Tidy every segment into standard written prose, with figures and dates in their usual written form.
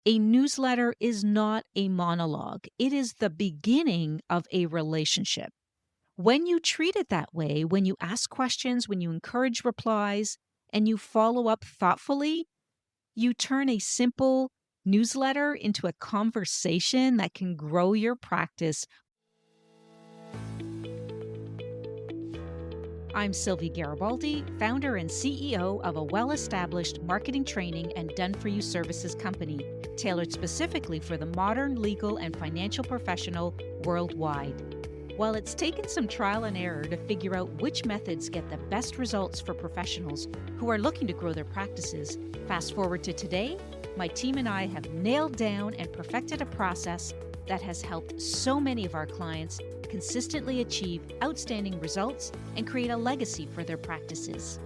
A newsletter is not a monologue. It is the beginning of a relationship. When you treat it that way, when you ask questions, when you encourage replies, and you follow up thoughtfully, you turn a simple newsletter into a conversation that can grow your practice. I'm Sylvie Garibaldi, founder and CEO of a well-established marketing training and done-for-you services company, tailored specifically for the modern legal and financial professional worldwide. While it's taken some trial and error to figure out which methods get the best results for professionals who are looking to grow their practices, fast forward to today, my team and I have nailed down and perfected a process that has helped so many of our clients consistently achieve outstanding results and create a legacy for their practices.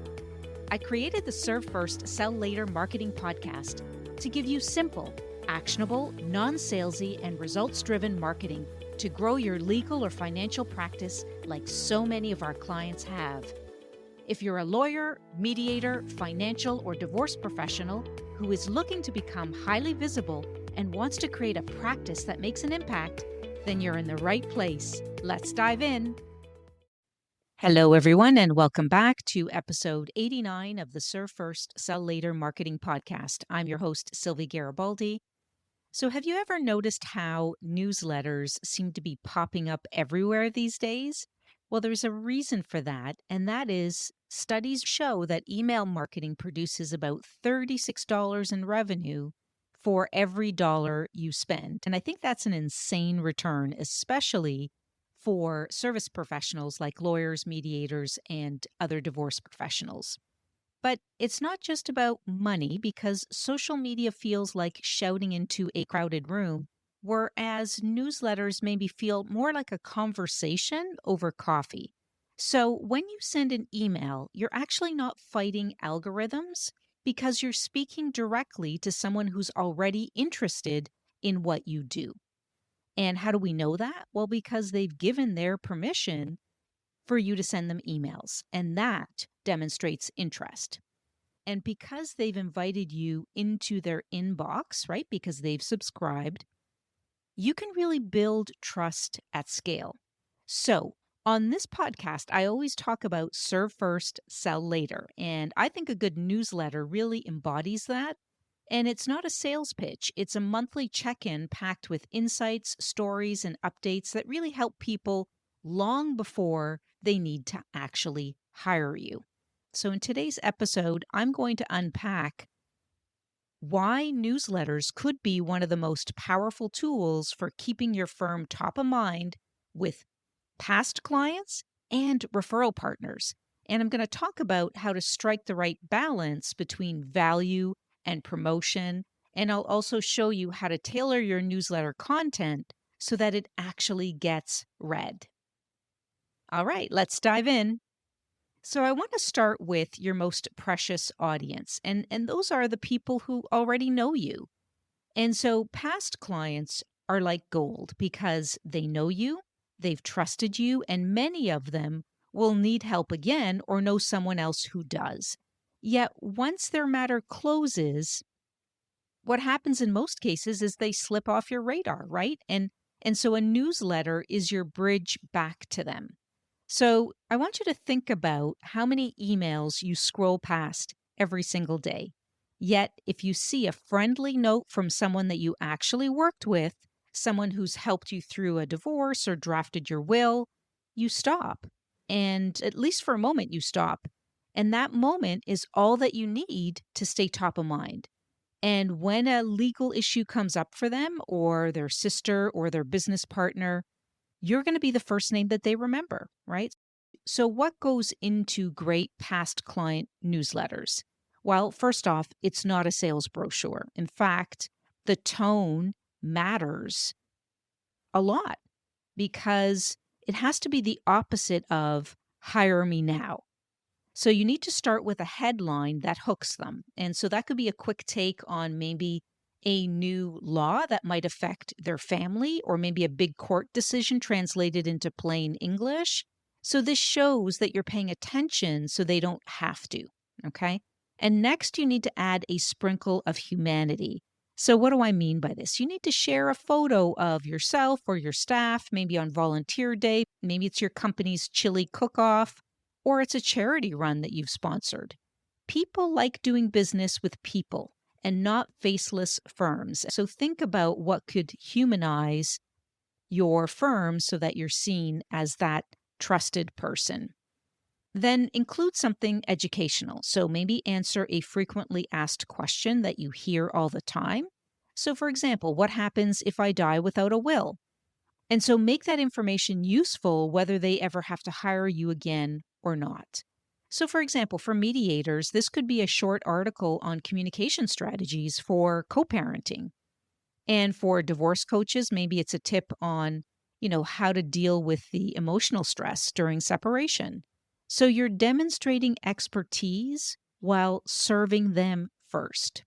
I created the Serve First, Sell Later marketing podcast to give you simple, actionable, non-salesy, and results-driven marketing to grow your legal or financial practice like so many of our clients have. If you're a lawyer, mediator, financial, or divorce professional who is looking to become highly visible and wants to create a practice that makes an impact, then you're in the right place. Let's dive in. Hello, everyone, and welcome back to episode 89 of the Serve First, Sell Later marketing podcast. I'm your host, Sylvie Garibaldi. So have you ever noticed how newsletters seem to be popping up everywhere these days? Well, there's a reason for that, and that is studies show that email marketing produces about $36 in revenue for every dollar you spend. And I think that's an insane return, especially for service professionals like lawyers, mediators, and other divorce professionals. But it's not just about money because social media feels like shouting into a crowded room, whereas newsletters maybe feel more like a conversation over coffee. So when you send an email, you're actually not fighting algorithms because you're speaking directly to someone who's already interested in what you do. And how do we know that? Well, because they've given their permission for you to send them emails, and that demonstrates interest. And because they've invited you into their inbox, right, because they've subscribed, you can really build trust at scale. So, on this podcast, I always talk about serve first, sell later. And I think a good newsletter really embodies that. And it's not a sales pitch, it's a monthly check in packed with insights, stories, and updates that really help people long before they need to actually hire you. So, in today's episode, I'm going to unpack why newsletters could be one of the most powerful tools for keeping your firm top of mind with past clients and referral partners. And I'm going to talk about how to strike the right balance between value and promotion. And I'll also show you how to tailor your newsletter content so that it actually gets read. All right, let's dive in. So I want to start with your most precious audience, and those are the people who already know you. And so past clients are like gold because they know you, they've trusted you, and many of them will need help again or know someone else who does. Yet once their matter closes, what happens in most cases is they slip off your radar, right? And so a newsletter is your bridge back to them. So I want you to think about how many emails you scroll past every single day. Yet, if you see a friendly note from someone that you actually worked with, someone who's helped you through a divorce or drafted your will, you stop. And at least for a moment, you stop. And that moment is all that you need to stay top of mind. And when a legal issue comes up for them or their sister or their business partner, you're going to be the first name that they remember, right? So, what goes into great past client newsletters? Well, first off, it's not a sales brochure. In fact, the tone matters a lot because it has to be the opposite of hire me now. So, you need to start with a headline that hooks them. And so, that could be a quick take on maybe a new law that might affect their family, or maybe a big court decision translated into plain English. So this shows that you're paying attention so they don't have to, okay? And next, you need to add a sprinkle of humanity. So, what do I mean by this? You need to share a photo of yourself or your staff, maybe on volunteer day. Maybe it's your company's chili cook off, or it's a charity run that you've sponsored. People like doing business with people and not faceless firms. So, think about what could humanize your firm so that you're seen as that trusted person. Then include something educational. So maybe answer a frequently asked question that you hear all the time. So, for example, what happens if I die without a will? And so make that information useful whether they ever have to hire you again or not. So, for example, for mediators, this could be a short article on communication strategies for co parenting. And for divorce coaches, maybe it's a tip on, how to deal with the emotional stress during separation. So you're demonstrating expertise while serving them first.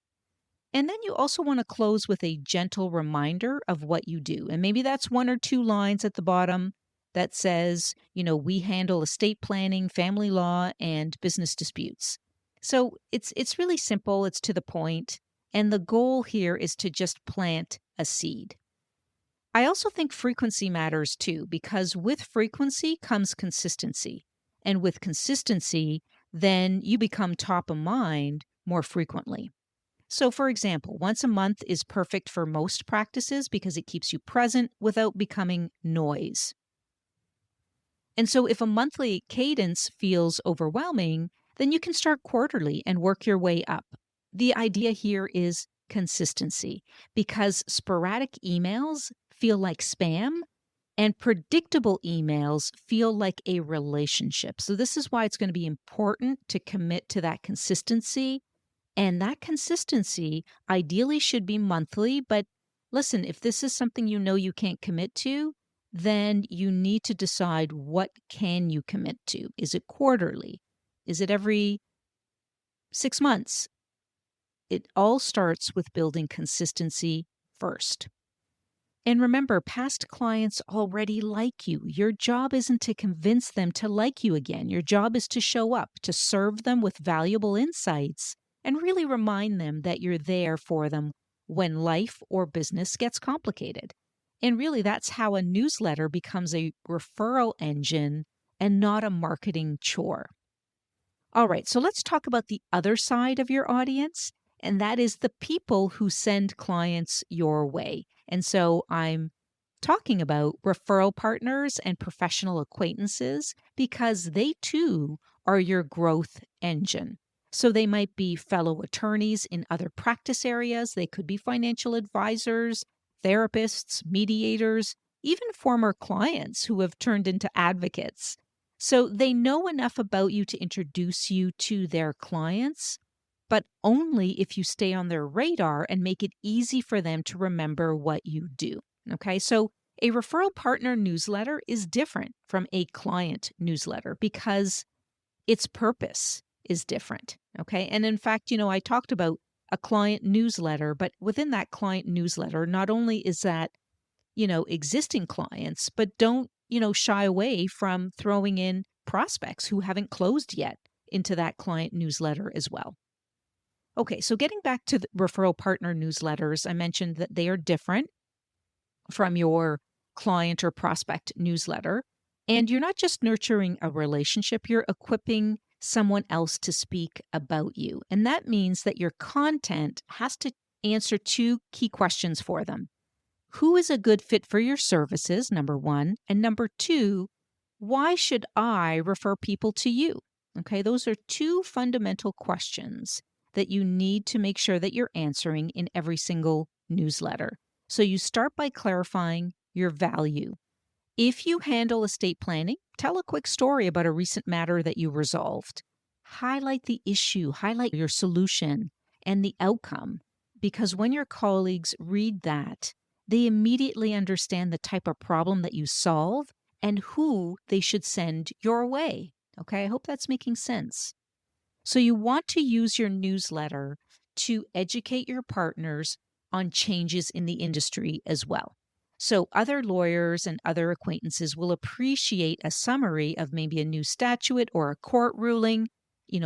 And then you also want to close with a gentle reminder of what you do. And maybe that's one or two lines at the bottom that says, we handle estate planning, family law, and business disputes. So it's really simple, it's to the point, and the goal here is to just plant a seed. I also think frequency matters too, because with frequency comes consistency. And with consistency, then you become top of mind more frequently. So, for example, once a month is perfect for most practices because it keeps you present without becoming noise. And so, if a monthly cadence feels overwhelming, then you can start quarterly and work your way up. The idea here is consistency because sporadic emails feel like spam and predictable emails feel like a relationship. So, this is why it's going to be important to commit to that consistency, and that consistency ideally should be monthly. But listen, if this is something you can't commit to, then you need to decide what can you commit to. Is it quarterly? Is it every 6 months? It all starts with building consistency first. And remember, past clients already like you. Your job isn't to convince them to like you again. Your job is to show up, to serve them with valuable insights, and really remind them that you're there for them when life or business gets complicated. And really, that's how a newsletter becomes a referral engine and not a marketing chore. All right, so let's talk about the other side of your audience, and that is the people who send clients your way. And so I'm talking about referral partners and professional acquaintances because they too are your growth engine. So they might be fellow attorneys in other practice areas, they could be financial advisors, therapists, mediators, even former clients who have turned into advocates. So they know enough about you to introduce you to their clients, but only if you stay on their radar and make it easy for them to remember what you do. Okay, so a referral partner newsletter is different from a client newsletter because its purpose is different. Okay, and in fact, I talked about a client newsletter, but within that client newsletter, not only is that existing clients, but don't, shy away from throwing in prospects who haven't closed yet into that client newsletter as well. Okay, so getting back to the referral partner newsletters, I mentioned that they are different from your client or prospect newsletter. And you're not just nurturing a relationship, you're equipping someone else to speak about you. And that means that your content has to answer two key questions for them. Who is a good fit for your services, number one? And number two, why should I refer people to you? Okay, those are two fundamental questions that you need to make sure that you're answering in every single newsletter. So you start by clarifying your value. If you handle estate planning, tell a quick story about a recent matter that you resolved. Highlight the issue, highlight your solution and the outcome, because when your colleagues read that, they immediately understand the type of problem that you solve and who they should send your way. Okay, I hope that's making sense. So you want to use your newsletter to educate your partners on changes in the industry as well. So other lawyers and other acquaintances will appreciate a summary of maybe a new statute or a court ruling.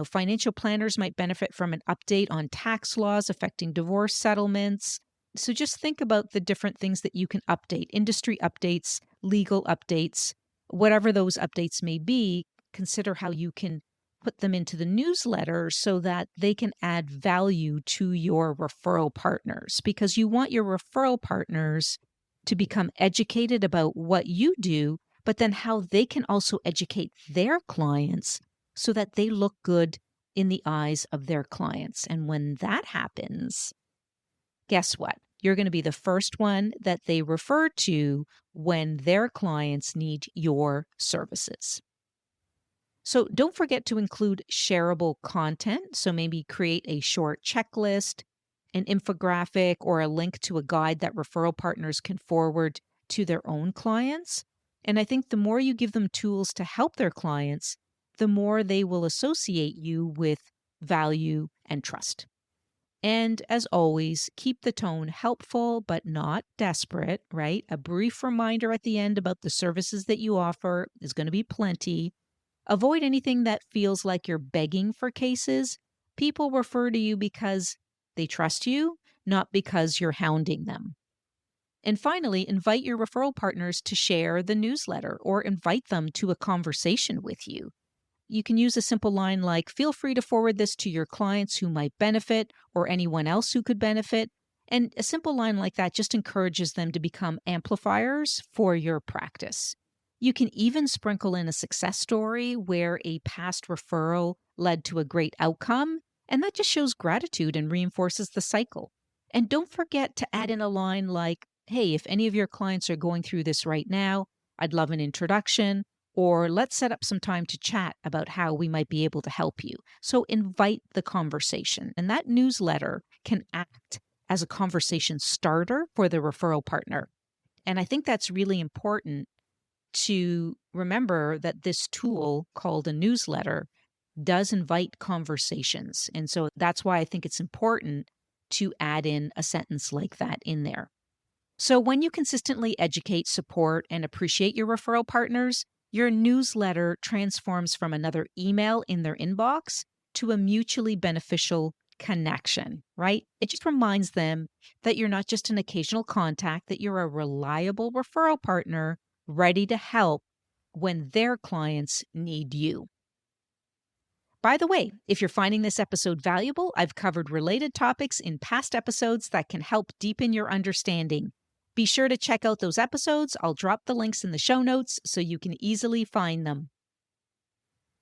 Financial planners might benefit from an update on tax laws affecting divorce settlements. So just think about the different things that you can update, industry updates, legal updates, whatever those updates may be. Consider how you can put them into the newsletter so that they can add value to your referral partners, because you want your referral partners to become educated about what you do, but then how they can also educate their clients so that they look good in the eyes of their clients. And when that happens, guess what? You're going to be the first one that they refer to when their clients need your services. So don't forget to include shareable content. So maybe create a short checklist, an infographic, or a link to a guide that referral partners can forward to their own clients. And I think the more you give them tools to help their clients, the more they will associate you with value and trust. And as always, keep the tone helpful but not desperate, right? A brief reminder at the end about the services that you offer is going to be plenty. Avoid anything that feels like you're begging for cases. People refer to you because they trust you, not because you're hounding them. And finally, invite your referral partners to share the newsletter or invite them to a conversation with you. You can use a simple line like, feel free to forward this to your clients who might benefit or anyone else who could benefit. And a simple line like that just encourages them to become amplifiers for your practice. You can even sprinkle in a success story where a past referral led to a great outcome, and that just shows gratitude and reinforces the cycle. And don't forget to add in a line like, hey, if any of your clients are going through this right now, I'd love an introduction. Or let's set up some time to chat about how we might be able to help you. So invite the conversation. And that newsletter can act as a conversation starter for the referral partner. And I think that's really important to remember that this tool called a newsletter does invite conversations. And so that's why I think it's important to add in a sentence like that in there. So when you consistently educate, support, and appreciate your referral partners, your newsletter transforms from another email in their inbox to a mutually beneficial connection, right? It just reminds them that you're not just an occasional contact, that you're a reliable referral partner ready to help when their clients need you. By the way, if you're finding this episode valuable, I've covered related topics in past episodes that can help deepen your understanding. Be sure to check out those episodes. I'll drop the links in the show notes so you can easily find them.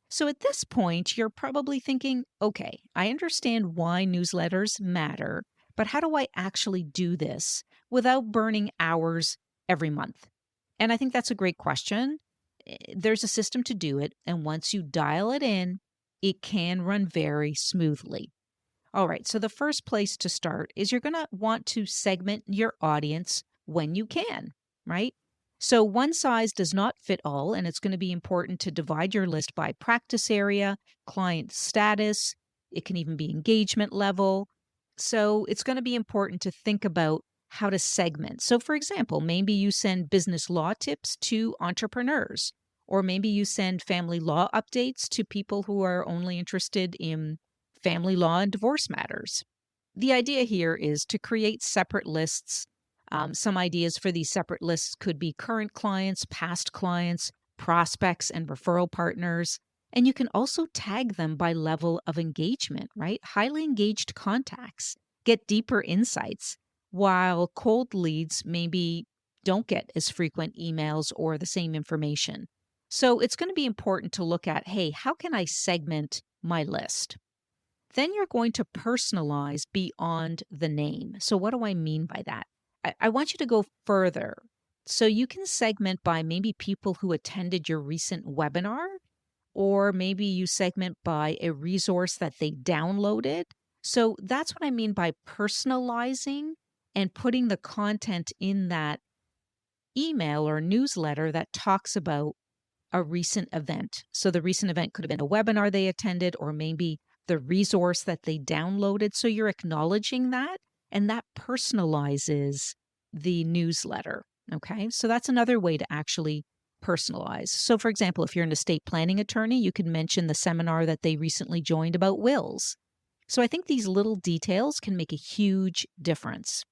So at this point, you're probably thinking, okay, I understand why newsletters matter, but how do I actually do this without burning hours every month? And I think that's a great question. There's a system to do it, and once you dial it in, it can run very smoothly. All right, so the first place to start is you're going to want to segment your audience when you can, right? So one size does not fit all, and it's going to be important to divide your list by practice area, client status. It can even be engagement level. So it's going to be important to think about how to segment. So, for example, maybe you send business law tips to entrepreneurs, or maybe you send family law updates to people who are only interested in family law and divorce matters. The idea here is to create separate lists. Some ideas for these separate lists could be current clients, past clients, prospects, and referral partners. And you can also tag them by level of engagement, right? Highly engaged contacts get deeper insights, while cold leads maybe don't get as frequent emails or the same information. So it's going to be important to look at, hey, how can I segment my list? Then you're going to personalize beyond the name. So, what do I mean by that? I want you to go further. So, you can segment by maybe people who attended your recent webinar, or maybe you segment by a resource that they downloaded. So, that's what I mean by personalizing and putting the content in that email or newsletter that talks about a recent event. So the recent event could have been a webinar they attended, or maybe the resource that they downloaded. So you're acknowledging that, and that personalizes the newsletter. Okay. So that's another way to actually personalize. So, for example, if you're an estate planning attorney, you can mention the seminar that they recently joined about wills. So I think these little details can make a huge difference.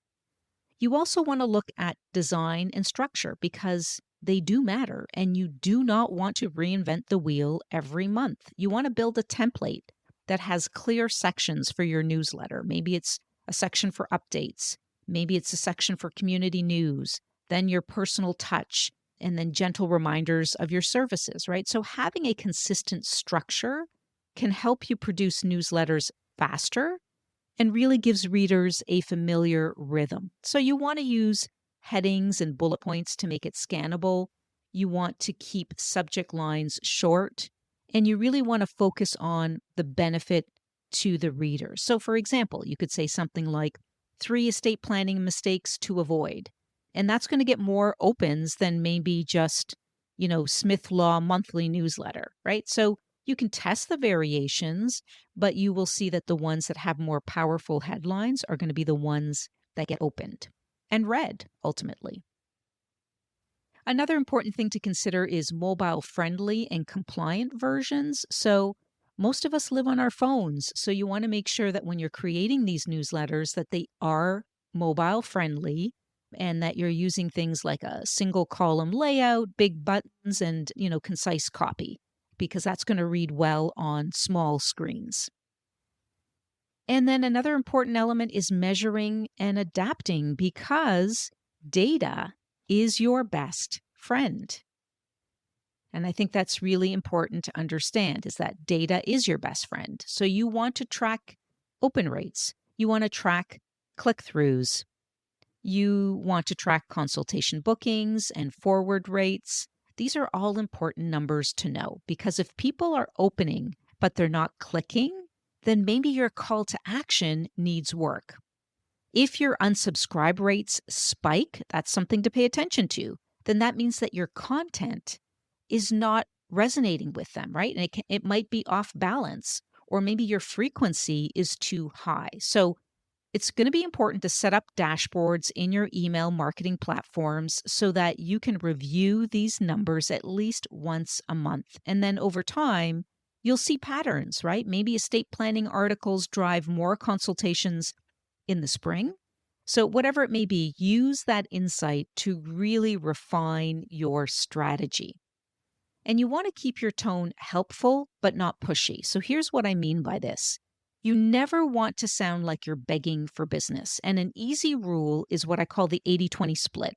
You also want to look at design and structure because they do matter, and you do not want to reinvent the wheel every month. You want to build a template that has clear sections for your newsletter. Maybe it's a section for updates, maybe it's a section for community news, then your personal touch, and then gentle reminders of your services, right? So having a consistent structure can help you produce newsletters faster and really gives readers a familiar rhythm. So you want to use headings and bullet points to make it scannable. You want to keep subject lines short, and you really want to focus on the benefit to the reader. So, for example, you could say something like 3 estate planning mistakes to avoid. And that's going to get more opens than maybe just, Smith Law monthly newsletter, right? So you can test the variations, but you will see that the ones that have more powerful headlines are going to be the ones that get opened and read ultimately. Another important thing to consider is mobile friendly and compliant versions. So, most of us live on our phones. So, you want to make sure that when you're creating these newsletters that they are mobile friendly and that you're using things like a single column layout, big buttons and, concise copy because that's going to read well on small screens. And then another important element is measuring and adapting because data is your best friend. And I think that's really important to understand is that data is your best friend. So you want to track open rates. You want to track click-throughs. You want to track consultation bookings and forward rates. These are all important numbers to know because if people are opening but they're not clicking, then maybe your call to action needs work. If your unsubscribe rates spike, that's something to pay attention to. Then that means that your content is not resonating with them, right? And it might be off balance, or maybe your frequency is too high. So it's going to be important to set up dashboards in your email marketing platforms so that you can review these numbers at least once a month. And then over time, you'll see patterns, right? Maybe estate planning articles drive more consultations in the spring. So, whatever it may be, use that insight to really refine your strategy. And you want to keep your tone helpful, but not pushy. So, here's what I mean by this. You never want to sound like you're begging for business. And an easy rule is what I call the 80-20 split.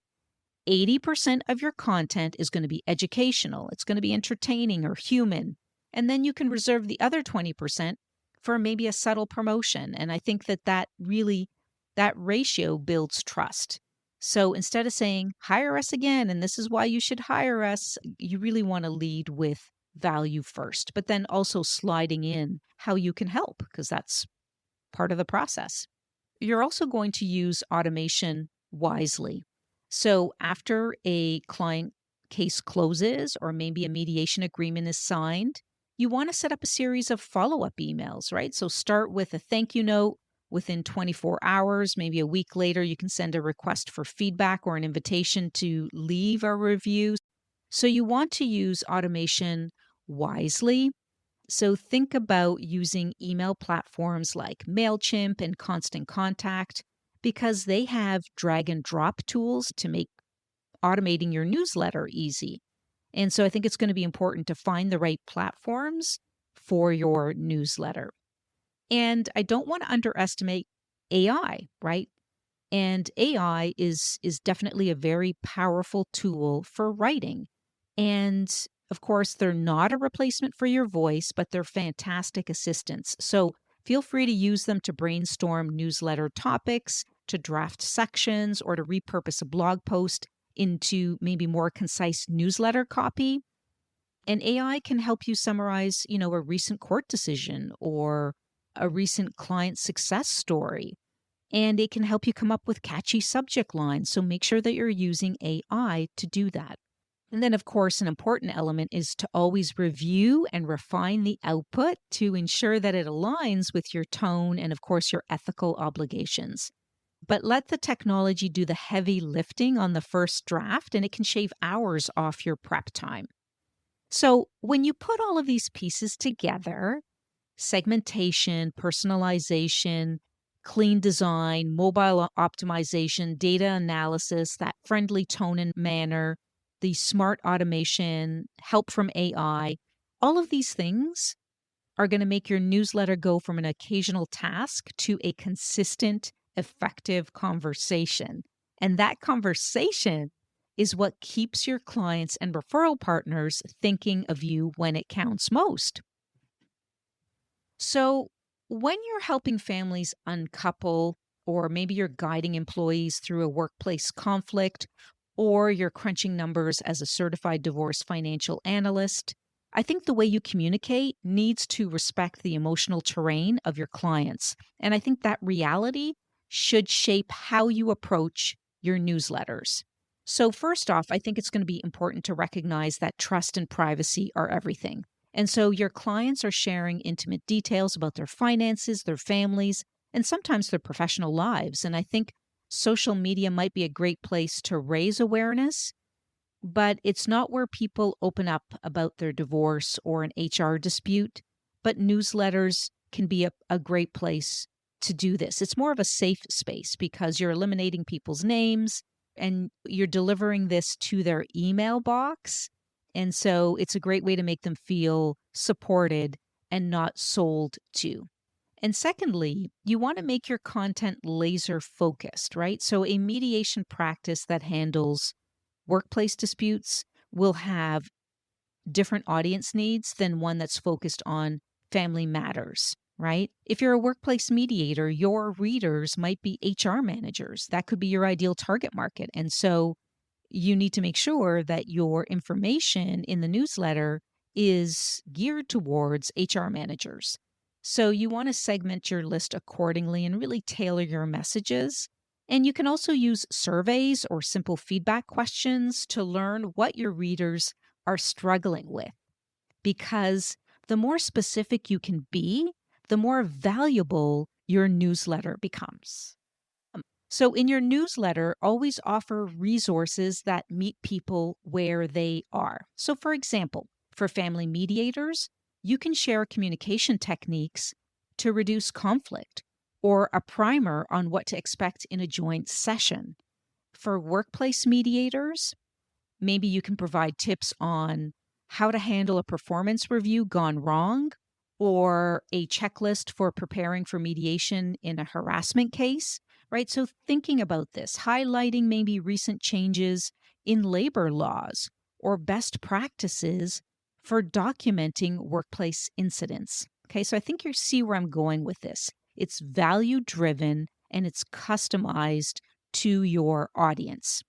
80% of your content is going to be educational, it's going to be entertaining or human. And then you can reserve the other 20% for maybe a subtle promotion. And I think that ratio builds trust. So instead of saying, hire us again, and this is why you should hire us, you really want to lead with value first, but then also sliding in how you can help, because that's part of the process. You're also going to use automation wisely. So after a client case closes or maybe a mediation agreement is signed, you want to set up a series of follow-up emails, right? So start with a thank you note within 24 hours. Maybe a week later, you can send a request for feedback or an invitation to leave a review. So you want to use automation wisely. So think about using email platforms like MailChimp and Constant Contact because they have drag and drop tools to make automating your newsletter easy. And so I think it's going to be important to find the right platforms for your newsletter. And I don't want to underestimate AI, right? And AI is definitely a very powerful tool for writing. And of course, they're not a replacement for your voice, but they're fantastic assistants. So feel free to use them to brainstorm newsletter topics, to draft sections, or to repurpose a blog post into maybe more concise newsletter copy. And AI can help you summarize, a recent court decision or a recent client success story. And it can help you come up with catchy subject lines. So make sure that you're using AI to do that. And then, of course, an important element is to always review and refine the output to ensure that it aligns with your tone and, of course, your ethical obligations. But let the technology do the heavy lifting on the first draft, and it can shave hours off your prep time. So when you put all of these pieces together, segmentation, personalization, clean design, mobile optimization, data analysis, that friendly tone and manner, the smart automation, help from AI, all of these things are going to make your newsletter go from an occasional task to a consistent, effective conversation. And that conversation is what keeps your clients and referral partners thinking of you when it counts most. So, when you're helping families uncouple, or maybe you're guiding employees through a workplace conflict, or you're crunching numbers as a certified divorce financial analyst, I think the way you communicate needs to respect the emotional terrain of your clients. And I think that reality should shape how you approach your newsletters. So, first off, I think it's going to be important to recognize that trust and privacy are everything. And so your clients are sharing intimate details about their finances, their families, and sometimes their professional lives. And I think social media might be a great place to raise awareness, but it's not where people open up about their divorce or an HR dispute. But newsletters can be a great place to do this. It's more of a safe space because you're eliminating people's names and you're delivering this to their email box. And so it's a great way to make them feel supported and not sold to. And secondly, you want to make your content laser focused, right? So a mediation practice that handles workplace disputes will have different audience needs than one that's focused on family matters, right? If you're a workplace mediator, your readers might be HR managers. That could be your ideal target market. And so you need to make sure that your information in the newsletter is geared towards HR managers. So you want to segment your list accordingly and really tailor your messages. And you can also use surveys or simple feedback questions to learn what your readers are struggling with. Because the more specific you can be, the more valuable your newsletter becomes. So, in your newsletter, always offer resources that meet people where they are. So, for example, for family mediators, you can share communication techniques to reduce conflict or a primer on what to expect in a joint session. For workplace mediators, maybe you can provide tips on how to handle a performance review gone wrong or a checklist for preparing for mediation in a harassment case, right? So, thinking about this, highlighting maybe recent changes in labor laws or best practices for documenting workplace incidents. Okay, so I think you see where I'm going with this. It's value driven and it's customized to your audience.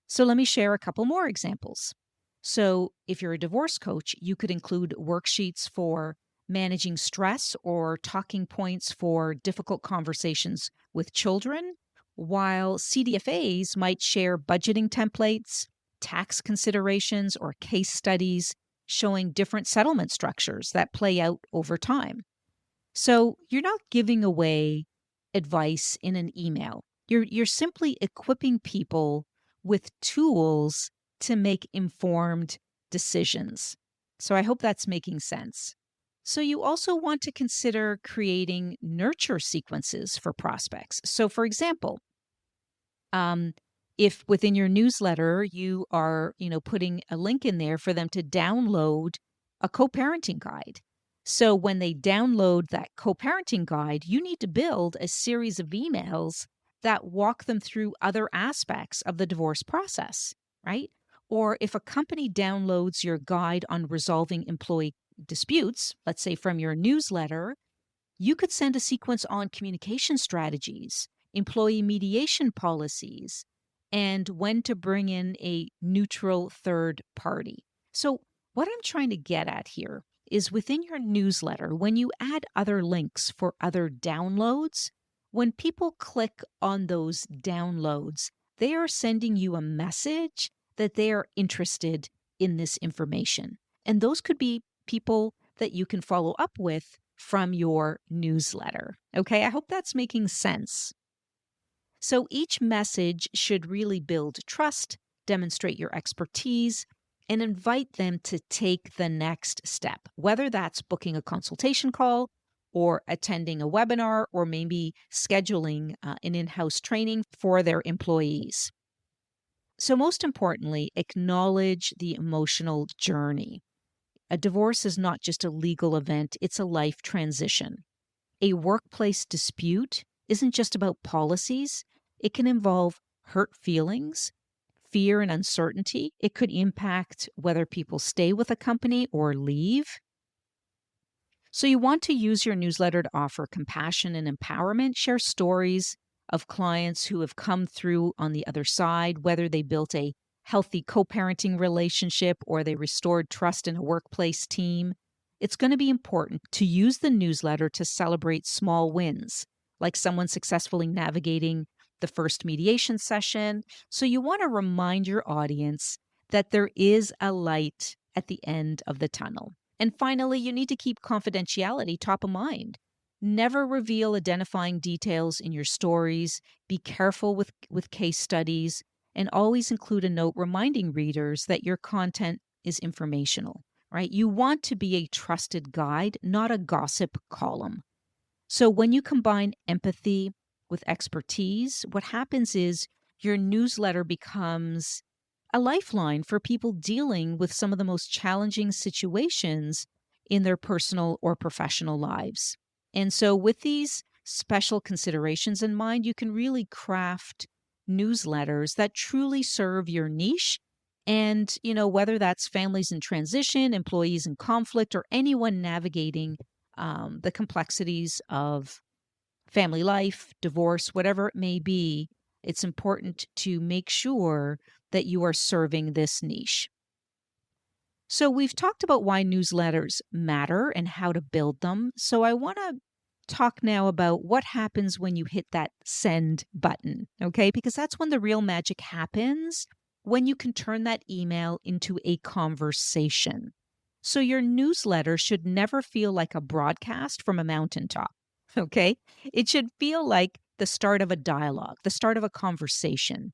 So let me share a couple more examples. So, if you're a divorce coach, you could include worksheets for managing stress or talking points for difficult conversations with children, while CDFAs might share budgeting templates, tax considerations, or case studies showing different settlement structures that play out over time. So, you're not giving away advice in an email. You're simply equipping people with tools to make informed decisions. So I hope that's making sense. So you also want to consider creating nurture sequences for prospects. So for example, um, if within your newsletter you are, putting a link in there for them to download a co-parenting guide. So when they download that co-parenting guide, you need to build a series of emails that walk them through other aspects of the divorce process, right? Or if a company downloads your guide on resolving employee disputes, let's say from your newsletter, you could send a sequence on communication strategies, employee mediation policies, and when to bring in a neutral third party. So, what I'm trying to get at here is within your newsletter, when you add other links for other downloads, when people click on those downloads, they are sending you a message that they are interested in this information. And those could be people that you can follow up with from your newsletter. Okay, I hope that's making sense. So each message should really build trust, demonstrate your expertise, and invite them to take the next step, whether that's booking a consultation call or attending a webinar, or maybe scheduling an in-house training for their employees. So most importantly, acknowledge the emotional journey. A divorce is not just a legal event, it's a life transition. A workplace dispute isn't just about policies, it can involve hurt feelings, fear and uncertainty. It could impact whether people stay with a company or leave. So, you want to use your newsletter to offer compassion and empowerment. Share stories of clients who have come through on the other side, whether they built a healthy co parenting relationship or they restored trust in a workplace team. It's going to be important to use the newsletter to celebrate small wins, like someone successfully navigating the first mediation session. So, you want to remind your audience that there is a light at the end of the tunnel. And finally, you need to keep confidentiality top of mind. Never reveal identifying details in your stories. Be careful with case studies, and always include a note reminding readers that your content is informational, right? You want to be a trusted guide, not a gossip column. So when you combine empathy with expertise, what happens is your newsletter becomes a lifeline for people dealing with some of the most challenging situations in their personal or professional lives. And so, with these special considerations in mind, you can really craft newsletters that truly serve your niche. And, whether that's families in transition, employees in conflict, or anyone navigating the complexities of family life, divorce, whatever it may be, it's important to make sure that you are serving this niche. So, we've talked about why newsletters matter and how to build them. So, I want to talk now about what happens when you hit that send button, okay? Because that's when the real magic happens, when you can turn that email into a conversation. So, your newsletter should never feel like a broadcast from a mountaintop, okay? It should feel like the start of a dialogue, the start of a conversation.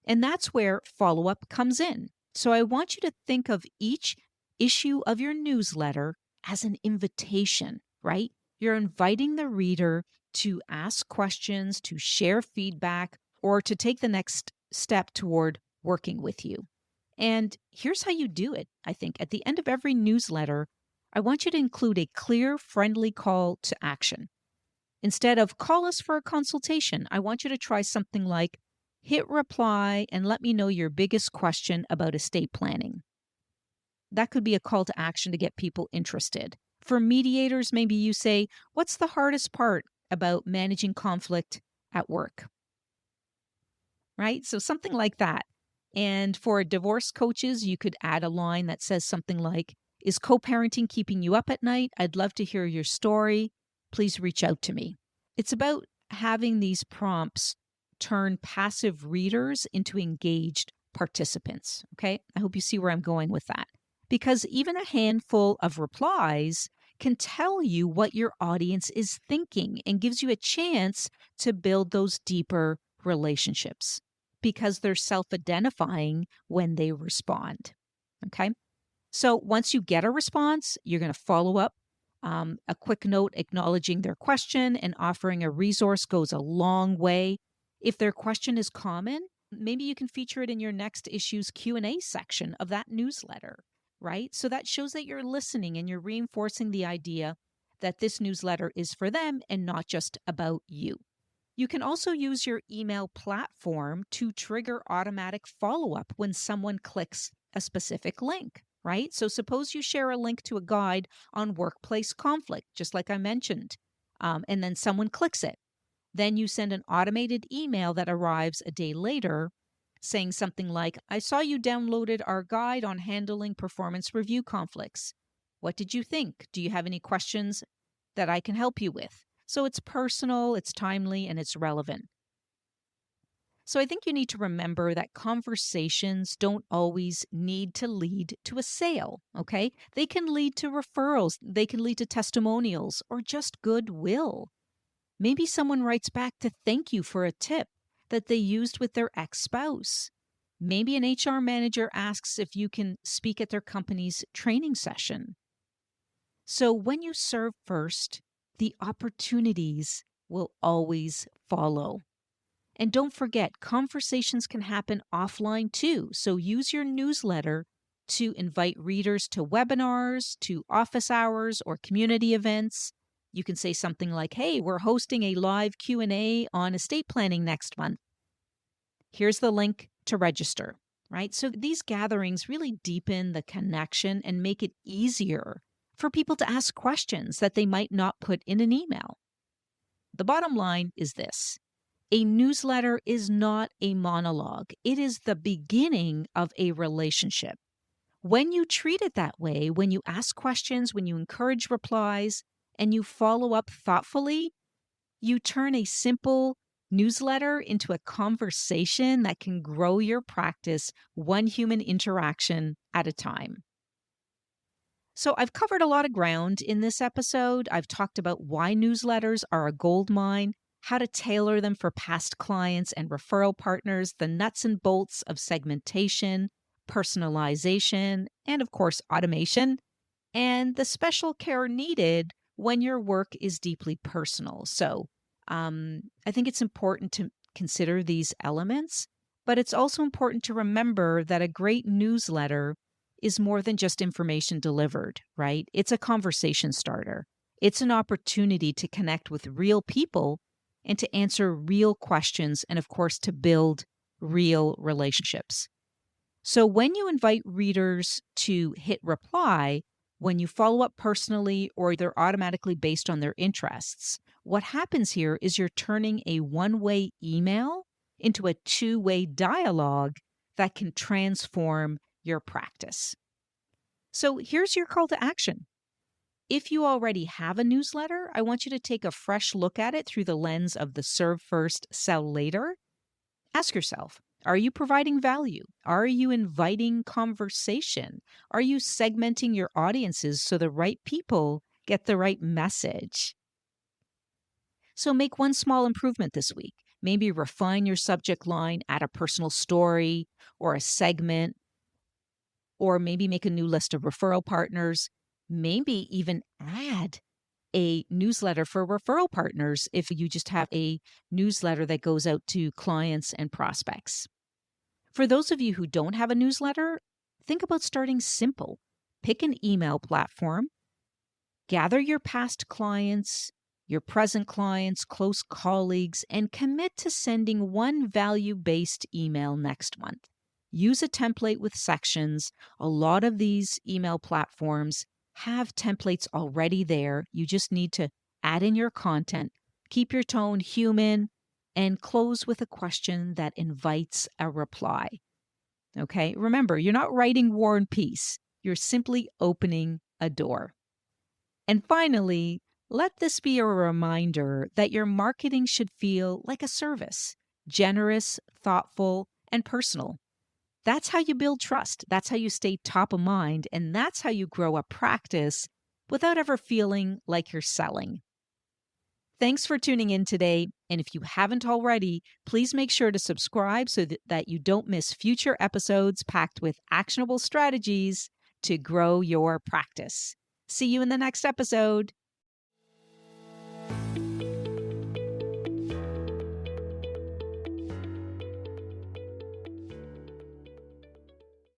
And that's where follow up comes in. So I want you to think of each issue of your newsletter as an invitation, right? You're inviting the reader to ask questions, to share feedback, or to take the next step toward working with you. And here's how you do it, I think. At the end of every newsletter, I want you to include a clear, friendly call to action. Instead of call us for a consultation, I want you to try something like hit reply and let me know your biggest question about estate planning. That could be a call to action to get people interested. For mediators, maybe you say, what's the hardest part about managing conflict at work? Right? So something like that. And for divorce coaches, you could add a line that says something like, is co-parenting keeping you up at night? I'd love to hear your story. Please reach out to me. It's about having these prompts turn passive readers into engaged participants. Okay. I hope you see where I'm going with that. Because even a handful of replies can tell you what your audience is thinking and gives you a chance to build those deeper relationships because they're self identifying when they respond. Okay. So once you get a response, you're going to follow up. A quick note acknowledging their question and offering a resource goes a long way. If their question is common, maybe you can feature it in your next issue's Q&A section of that newsletter, right? So that shows that you're listening and you're reinforcing the idea that this newsletter is for them and not just about you. You can also use your email platform to trigger automatic follow-up when someone clicks a specific link, right? So suppose you share a link to a guide on workplace conflict, just like I mentioned, and then someone clicks it. Then you send an automated email that arrives a day later saying something like, I saw you downloaded our guide on handling performance review conflicts. What did you think? Do you have any questions that I can help you with? So it's personal, it's timely, and it's relevant. So I think you need to remember that conversations don't always need to lead to a sale, okay? They can lead to referrals, they can lead to testimonials, or just goodwill. Maybe someone writes back to thank you for a tip that they used with their ex-spouse. Maybe an HR manager asks if you can speak at their company's training session. So when you serve first, the opportunities will always follow. And don't forget, conversations can happen offline too. So use your newsletter to invite readers to webinars, to office hours, or community events. You can say something like, "Hey, we're hosting a live Q&A on estate planning next month. Here's the link to register," right? So these gatherings really deepen the connection and make it easier for people to ask questions that they might not put in an email. The bottom line is this: a newsletter is not a monologue. It is the beginning of a relationship. When you treat it that way, when you ask questions, when you encourage replies, and you follow up thoughtfully, you turn a simple newsletter into a conversation that can grow your practice one human interaction at a time. So, I've covered a lot of ground in this episode. I've talked about why newsletters are a gold mine, how to tailor them for past clients and referral partners, the nuts and bolts of segmentation, personalization, and of course, automation, and the special care needed when your work is deeply personal. So, I think it's important to consider these elements, but it's also important to remember that a great newsletter is more than just information delivered, right? It's a conversation starter. It's an opportunity to connect with real people and to answer real questions, and of course, to build real relationships. So when you invite readers to hit reply, when you follow up personally or they're automatically based on their interests, what happens here is you're turning a one-way email into a two-way dialogue that can transform your practice. So here's your call to action. If you already have a newsletter, I want you to take a fresh look at it through the lens of the serve first, sell later. Ask yourself, are you providing value? Are you inviting conversation? Are you segmenting your audiences so the right people get the right message? So make one small improvement this week. Maybe refine your subject line, add a personal story or a segment, or maybe make a new list of referral partners. Maybe even add a newsletter for referral partners if you just have a newsletter that goes out to clients and prospects. For those of you who don't have a newsletter, think about starting simple. Pick an email platform, gather your past clients, your present clients, close colleagues, and commit to sending one value-based email next month. Use a template with sections. A lot of these email platforms have templates already there. You just need to add in your content, keep your tone human, and close with a question that invites a reply. Okay, remember, you're not writing War and Peace. You're simply opening a door. And finally, let this be a reminder that your marketing should feel like a service, generous, thoughtful, and personal. That's how you build trust. That's how you stay top of mind. And that's how you grow a practice without ever feeling like you're selling. Thanks for tuning in today. And if you haven't already, please make sure to subscribe so that you don't miss future episodes packed with actionable strategies to grow your practice. See you in the next episode.